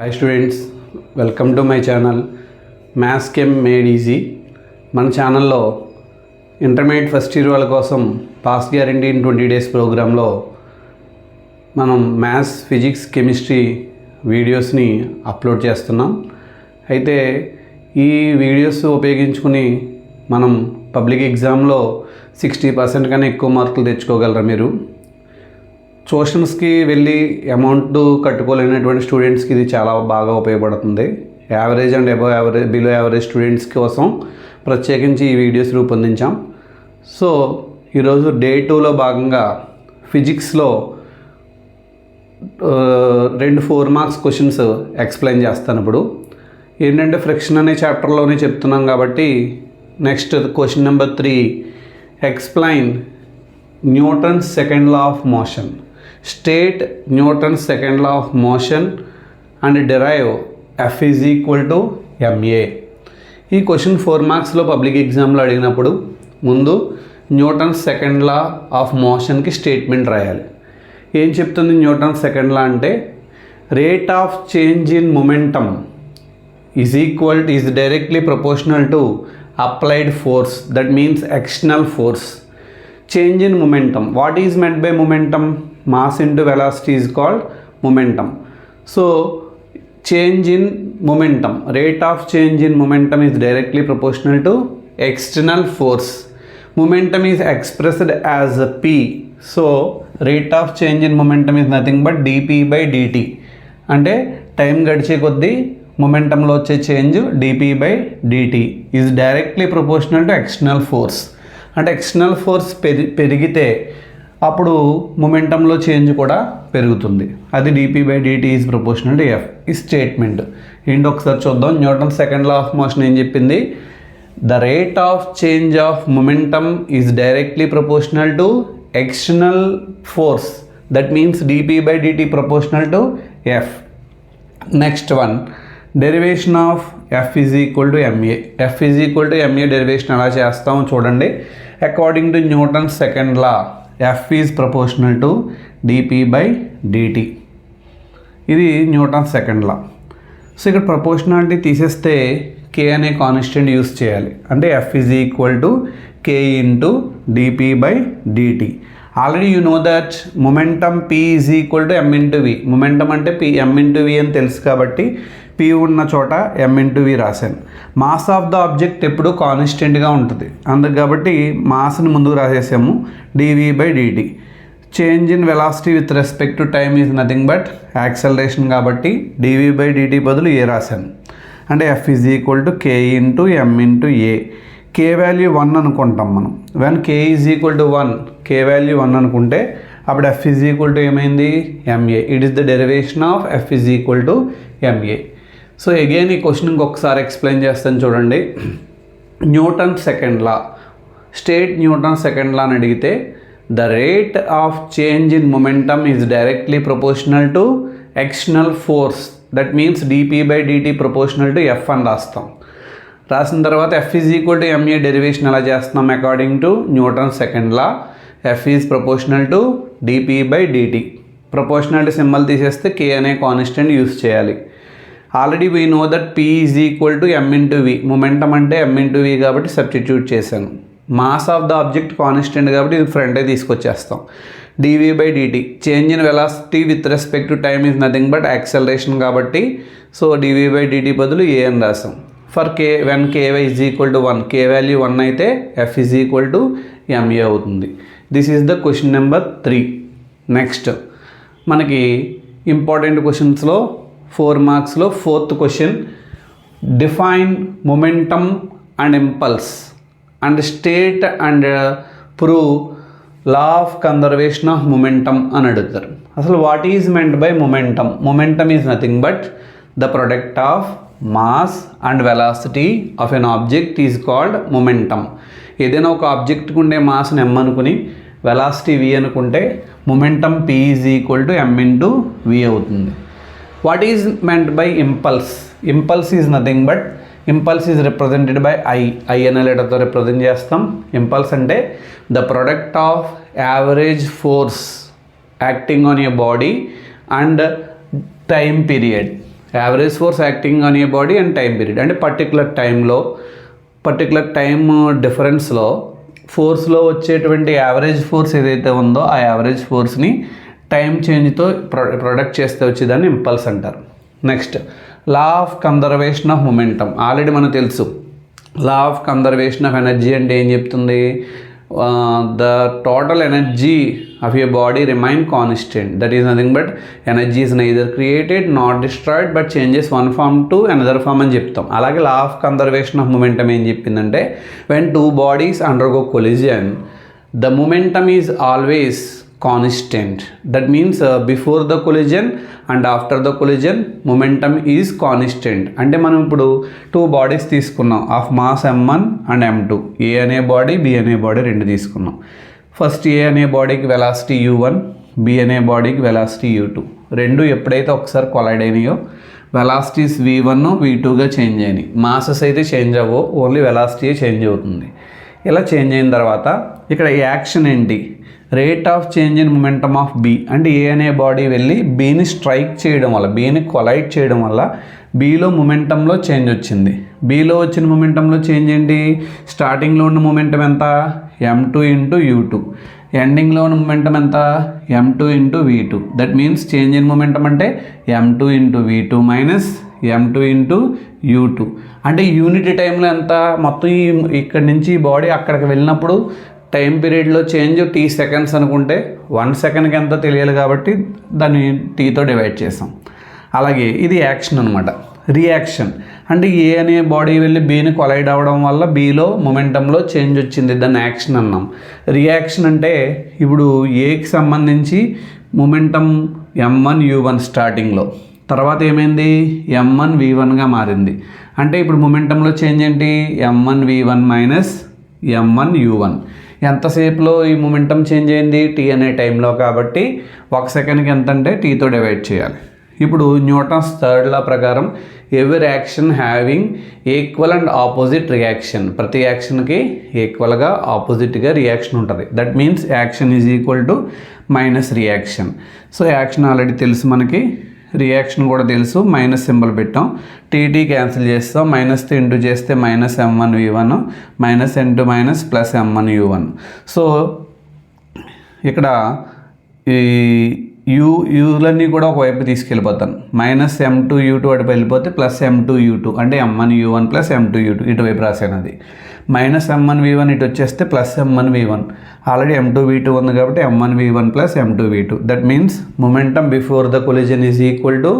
Hi students, welcome to my channel maths కెమ్ made easy. మన ఛానల్లో ఇంటర్మీడియట్ ఫస్ట్ ఇయర్ వాళ్ళ కోసం పాస్ గ్యారంటీ ఇన్ 20 days ప్రోగ్రాంలో మనం మ్యాథ్స్, ఫిజిక్స్, కెమిస్ట్రీ వీడియోస్ని అప్లోడ్ చేస్తున్నాం. అయితే ఈ వీడియోస్ ఉపయోగించుకుని మనం పబ్లిక్ ఎగ్జామ్లో 60% కన్నా ఎక్కువ మార్కులు తెచ్చుకోగలరా? మీరు ట్యూషన్స్కి వెళ్ళి అమౌంట్ కట్టుకోలేనటువంటి స్టూడెంట్స్కి ఇది చాలా బాగా ఉపయోగపడుతుంది. Average and above average, below average students కోసం ప్రత్యేకించి ఈ వీడియోస్ రూపొందించాం. సో ఈరోజు డే 2లో భాగంగా ఫిజిక్స్లో 2 4 మార్క్స్ క్వశ్చన్స్ ఎక్స్ప్లెయిన్ చేస్తాను. ఇప్పుడు ఏంటంటే ఫ్రిక్షన్ అనే చాప్టర్లోనే చెప్తున్నాం కాబట్టి next question number 3, explain Newton's second law of motion. State Newton's second law of motion and derive F is equal to ma. ఈ క్వశ్చన్ 4 మార్క్స్లో పబ్లిక్ ఎగ్జామ్లో అడిగినప్పుడు ముందు న్యూటన్స్ సెకండ్ లా ఆఫ్ మోషన్కి స్టేట్మెంట్ రాయాలి. ఏం చెప్తుంది న్యూటన్స్ సెకండ్ లా అంటే, rate of change in momentum is directly proportional to applied force, that means external force. Change in momentum. What is meant by momentum? Mass into velocity is called momentum. So change in momentum, rate of change in momentum is directly proportional to external force. Momentum is expressed as p. So rate of change in momentum is nothing but dp by dt. అంటే time గడిచే కొద్దీ మొమెంటంలో వచ్చే change dp by dt is directly proportional to external force. అంటే external force పెరిగితే అప్పుడు మొమెంటంలో change కూడా పెరుగుతుంది. అది dp by dt is proportional to f. ఈ స్టేట్మెంట్ ఏంటి ఒకసారి చూద్దాం. Newton second law of motion ఏం చెప్పింది? The rate of change of momentum is directly proportional to external force, that means dp by dt proportional to f. Next one, derivation of f is equal to ma. f is equal to ma derivation ఎలా చేస్తామో చూడండి. According to Newton second law f is proportional to dp by dt. ఇది Newton second లా. So ఇక్కడ proportionality తీసేస్తే k అనే constant use చేయాలి. అంటే f is equal to k into dp by dt. Already you know that momentum p is equal to m into v. Momentum అంటే m into v అని తెలుసు కాబట్టి p ఉన్న చోట m ఇంటూ v రాశాను. Mass of the object ఎప్పుడు కాన్స్టెంట్గా ఉంటుంది, అందుకు కాబట్టి మాస్ని ముందుకు రాసేసాము dv by dt. Change in velocity with respect to time is nothing but acceleration కాబట్టి dv by dt బదులు a రాశాను. అంటే f is equal to k into m into a. k value 1 అనుకుంటాం మనం. When k is equal to 1, k value 1 అనుకుంటే అప్పుడు f is equal to ఏమైంది? ma. It is the derivation of f is equal to ma. So again ఈ question ఇంకొకసారి explain చేస్తాను చూడండి. Newton second లా, state Newton second లా అని అడిగితే the rate of change in momentum is directly proportional to external force, that means dp by dt proportional to f అని రాస్తాం. రాసిన తర్వాత f is equal to ma derivation ఎలా చేస్తున్నాం? According to Newton second law f is proportional to dp by dt. Proportionality symbol తీసేస్తే k అనే constant use చేయాలి. Already we know that p is equal to m into v. Momentum అంటే m into v కాబట్టి substitute చేశాను. Mass of the object constant కాబట్టి ఇది ఫ్రంటే తీసుకొచ్చేస్తాం. dv by dt, change in velocity with respect to time is nothing but acceleration కాబట్టి so dv by dt బదులు a అని రాసాం. For k, when ky is equal to 1, k value 1 అయితే f is equal to ma అవుతుంది. This is the question number 3. Next మనకి important క్వశ్చన్స్లో 4 మార్క్స్లో 4th question, define momentum and impulse and state and prove law of conservation of momentum అని అడుగుతారు. అసలు what is meant by momentum? Momentum is nothing but the product of mass and velocity of an object is called momentum. ఏదైనా ఒక ఆబ్జెక్ట్కి ఉండే మాస్ని m అనుకుని velocity v అనుకుంటే momentum p is equal to m into v అవుతుంది. What is meant by impulse? Impulse is nothing but impulse is represented by I అనే లెటర్తో represent చేస్తాం. Impulse అంటే the product of average force acting on a body and time period. Average force acting on a body and time period అంటే particular time డిఫరెన్స్లో ఫోర్స్లో వచ్చేటువంటి average force ఏదైతే ఉందో ఆ average ఫోర్స్ని time చేంజ్తో product చేస్తే వచ్చేదాన్ని ఇంపల్స్ అంటారు. Next law of conservation of momentum. Already మనకు తెలుసు లా ఆఫ్ కన్జర్వేషన్ ఆఫ్ ఎనర్జీ అంటే ఏం చెప్తుంది, the total energy of your body remain constant, that is nothing but energy is neither created nor destroyed but changes one form to another form అని చెప్తాం. అలాగే లా of conservation of momentum ఏం చెప్పిందంటే when two bodies undergo collision the momentum is always constant. That means before the collision and after the collision momentum is constant. అంటే మనం ఇప్పుడు two bodies తీసుకున్నాం of mass m1 and m2, ఏ అనే body B అనే body రెండు తీసుకున్నాం. First ఏ అనే బాడీకి వెలాసిటీ u1, బి అనే బాడీకి వెలాసిటీ u2. రెండు ఎప్పుడైతే ఒకసారి కొలైడ్ అయినాయో వెలాసిటీస్ v1 v2గా చేంజ్ అయినాయి. మాసెస్ అయితే చేంజ్ అవ్వవు, ఓన్లీ వెలాసిటీ చేంజ్ అవుతుంది. ఇలా చేంజ్ అయిన తర్వాత ఇక్కడ యాక్షన్ ఏంటి, rate of change in momentum of B. అంటే ఏ అనే బాడీ వెళ్ళి బీని స్ట్రైక్ చేయడం వల్ల, బీని కొలైడ్ చేయడం వల్ల బీలో మొమెంటంలో చేంజ్ వచ్చింది. బీలో వచ్చిన మొమెంటంలో చేంజ్ ఏంటి, స్టార్టింగ్లో ఉన్న మొమెంటం ఎంత m2 ఇంటూ u2, ఎండింగ్లో ఉన్న మొమెంటం ఎంత m2 into v2. That means change in momentum అంటే m2 into v2 minus m2 into u2. అంటే యూనిట్ టైంలో ఎంత, మొత్తం ఇక్కడి నుంచి బాడీ అక్కడికి వెళ్ళినప్పుడు టైం పీరియడ్లో చేంజ్ t సెకండ్స్ అనుకుంటే 1 సెకండ్కి ఎంత తెలియాలి కాబట్టి దాన్ని tతో డివైడ్ చేసాం. అలాగే ఇది యాక్షన్ అనమాట. రియాక్షన్ అంటే ఏ అనే బాడీ వెళ్ళి బీని కొలైడ్ అవ్వడం వల్ల బీలో మొమెంటంలో చేంజ్ వచ్చింది, దాన్ని యాక్షన్ అన్నాం. రియాక్షన్ అంటే ఇప్పుడు ఏకి సంబంధించి మొమెంటం m1 u1 స్టార్టింగ్లో, తర్వాత ఏమైంది m1 v1గా మారింది. అంటే ఇప్పుడు మొమెంటంలో చేంజ్ ఏంటి m1 v1 minus m1 u1. ఎంతసేపులో ఈ మొమెంటం చేంజ్ అయింది t అనే టైంలో, కాబట్టి 1 సెకండ్కి ఎంత అంటే tతో డివైడ్ చేయాలి. ఇప్పుడు న్యూటన్స్ థర్డ్ లా ప్రకారం every action having equal and opposite reaction, ప్రతి యాక్షన్కి ఈక్వల్గా ఆపోజిట్గా రియాక్షన్ ఉంటుంది. That means action is equal to minus reaction. So action already తెలుసు మనకి, రియాక్షన్ కూడా తెలుసు, మైనస్ సింబల్ పెట్టాం. టీటీ క్యాన్సిల్ చేస్తాం, మైనస్ ఇంటూ చేస్తే minus m1 v1 minus into minus plus m1 u1. So ఇక్కడ ఈ యూలన్నీ కూడా ఒకవైపు తీసుకెళ్ళిపోతాను. మైనస్ m2 u2 అటు వెళ్ళిపోతే ప్లస్ m2 u2 అంటే m1 u1 plus m2 u2 ఇటువైపు రాశాను. అది మైనస్ m1 v1 ఇటు వచ్చేస్తే plus m1 v1. Already m2 v2 ఉంది కాబట్టి m1 v1 plus m2 v2. That means momentum before the collision is equal to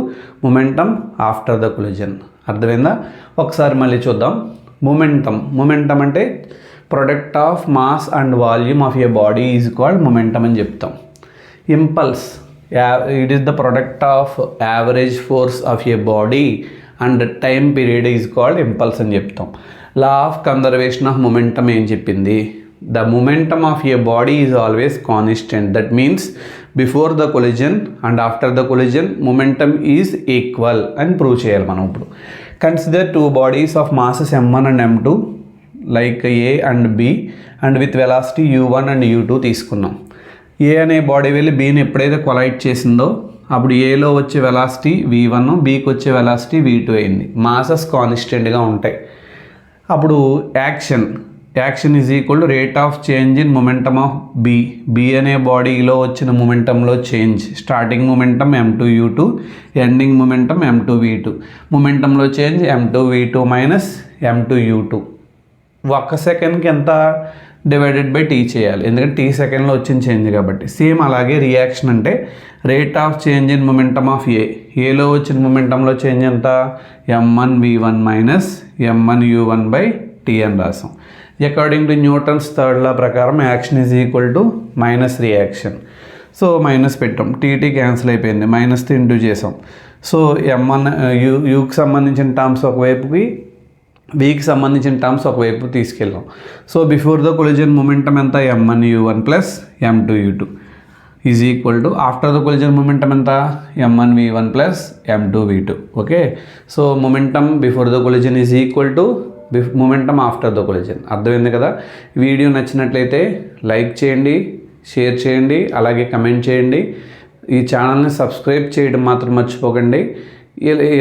momentum after the collision. అర్థమైందా? ఒకసారి మళ్ళీ చూద్దాం. మొమెంటమ్ అంటే product of mass and volume of a body is called momentum అని చెప్తాం. Impulse, it is the product of average force of a body and time period is called impulse అని చెప్తాం. Law of conservation of momentum ఏం చెప్పింది, the momentum of a body is always constant. That means before the collision and after the collision momentum is equal అని prove చేయాలి మనం. ఇప్పుడు consider two bodies of masses m1 and m2 like A and B and with velocity u1 and u2 తీసుకున్నాం. ఏ అనే body వెళ్ళి బీని ఎప్పుడైతే collide చేసిందో అప్పుడు ఏలో వచ్చే వెలాసిటీ v1, బీకి వచ్చే వెలాసిటీ v2 అయింది. మాసెస్ కాన్స్టెంట్గా ఉంటాయి. అప్పుడు action is equal to rate of change in momentum of B అనే బాడీలో వచ్చిన మొమెంటంలో change. Starting momentum m2 u2, ending momentum m2 v2. మొమెంటంలో change m2 v2 minus m2 u2. 1 సెకండ్కి ఎంత డివైడెడ్ బై టీ చేయాలి, ఎందుకంటే టీ సెకండ్లో వచ్చిన చేంజ్ కాబట్టి. సేమ్ అలాగే రియాక్షన్ అంటే rate of change in momentum of ఏలో వచ్చిన మొమెంటంలో చేంజ్ ఎంత m1 v1 minus m1 u1 by t అని రాసాం. According to Newton's third law ప్రకారం action is equal to minus reaction. So minus పెట్టాం, టీటీ క్యాన్సిల్ అయిపోయింది, మైనస్ ఇంటూ చేసాం. సో m1 యూకి సంబంధించిన టర్మ్స్ ఒకవైపుకి, వీకి సంబంధించిన టర్మ్స్ ఒకవైపు తీసుకెళ్ళాం. So before the collision momentum ఎంత m1 u1 plus m2 u2 is equal to after the collision momentum ఎంత m1 v1 plus m2 v2. Okay, so momentum before the collision is equal to momentum after the collision. అర్థమైంది కదా? Video నచ్చినట్లయితే like చేయండి, share చేయండి, అలాగే comment చేయండి. ఈ ఛానల్ని సబ్స్క్రైబ్ చేయడం మాత్రం మర్చిపోకండి.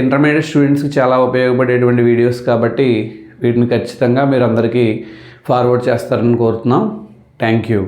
ఇంటర్మీడియట్ స్టూడెంట్స్కి చాలా ఉపయోగపడేటువంటి వీడియోస్ కాబట్టి వీటిని ఖచ్చితంగా మీరు అందరికీ ఫార్వర్డ్ చేస్తారని కోరుతున్నాం. Thank you.